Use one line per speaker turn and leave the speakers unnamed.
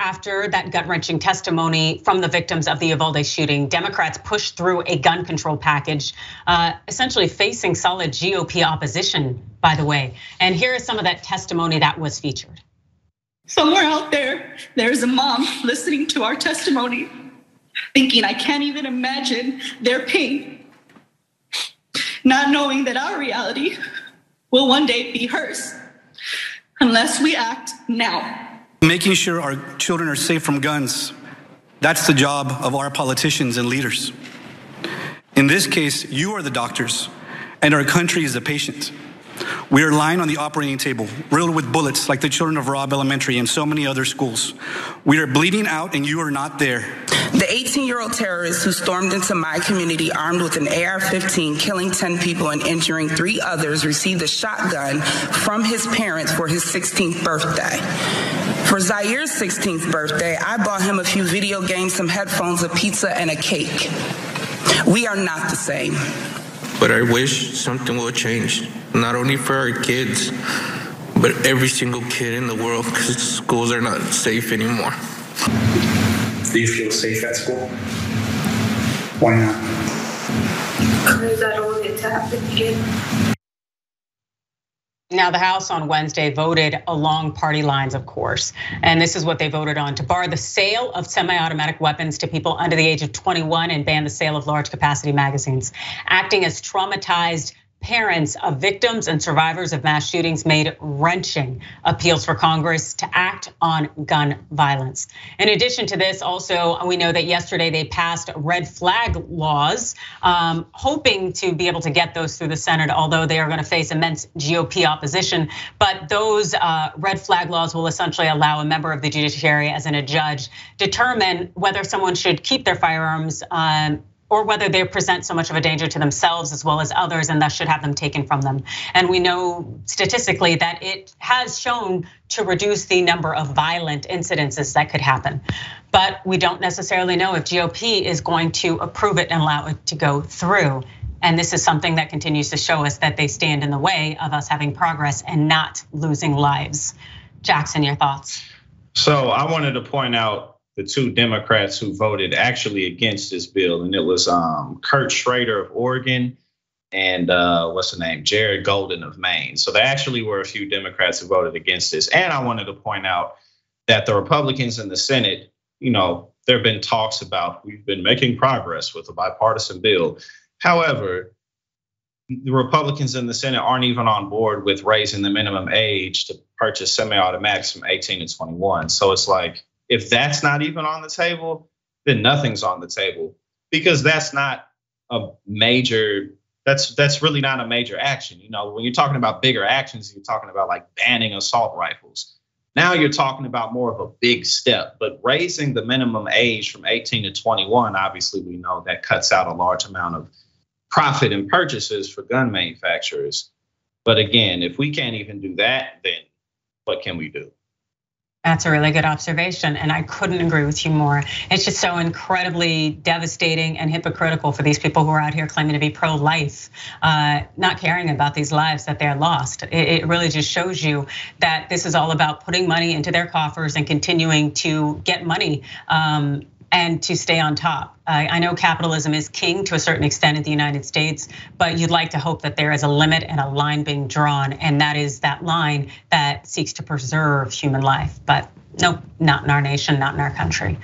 after that gut-wrenching testimony from the victims of the Uvalde shooting, Democrats pushed through a gun control package, essentially facing solid GOP opposition, by the way. And here is some of that testimony that was featured.
Somewhere out there, there's a mom listening to our testimony, thinking, I can't even imagine their pain, not knowing that our reality will one day be hers, unless we act now.
Making sure our children are safe from guns, that's the job of our politicians and leaders. In this case, you are the doctors, and our country is the patient. We are lying on the operating table, riddled with bullets like the children of Robb Elementary and so many other schools. We are bleeding out and you are not there.
The 18-year-old terrorist who stormed into my community armed with an AR-15, killing 10 people and injuring 3 others, received a shotgun from his parents for his 16th birthday. For Zaire's 16th birthday, I bought him a few video games, some headphones, a pizza, and a cake. We are not the same.
But I wish something will change, not only for our kids, but every single kid in the world, because schools are not safe anymore.
Do you feel safe at school? Why not?
Because I don't want it to happen again.
Now, the House on Wednesday voted along party lines, of course, and this is what they voted on: to bar the sale of semi-automatic weapons to people under the age of 21 and ban the sale of large capacity magazines. Acting as traumatized parents of victims and survivors of mass shootings made wrenching appeals for Congress to act on gun violence. In addition to this, also, we know that yesterday they passed red flag laws, hoping to be able to get those through the Senate, although they are going to face immense GOP opposition. But those red flag laws will essentially allow a member of the judiciary, as in a judge, determine whether someone should keep their firearms or whether they present so much of a danger to themselves as well as others, and thus should have them taken from them. And we know statistically that it has shown to reduce the number of violent incidences that could happen. But we don't necessarily know if GOP is going to approve it and allow it to go through. And this is something that continues to show us that they stand in the way of us having progress and not losing lives. Jackson, your thoughts?
So I wanted to point out the 2 Democrats who voted actually against this bill, and it was Kurt Schrader of Oregon and what's the name, Jared Golden of Maine. So there actually were a few Democrats who voted against this. And I wanted to point out that the Republicans in the Senate, there have been talks about we've been making progress with a bipartisan bill. However, the Republicans in the Senate aren't even on board with raising the minimum age to purchase semi-automatics from 18 to 21. So it's like, if that's not even on the table, then nothing's on the table, because that's not a major, that's really not a major action. When you're talking about bigger actions, you're talking about like banning assault rifles. Now you're talking about more of a big step, but raising the minimum age from 18 to 21, obviously we know that cuts out a large amount of profit and purchases for gun manufacturers. But again, if we can't even do that, then what can we do?
That's a really good observation, and I couldn't agree with you more. It's just so incredibly devastating and hypocritical for these people who are out here claiming to be pro-life, not caring about these lives that they're lost. It really just shows you that this is all about putting money into their coffers and continuing to get money and to stay on top. I know capitalism is king to a certain extent in the United States, but you'd like to hope that there is a limit and a line being drawn, and that is that line that seeks to preserve human life. But nope, not in our nation, not in our country.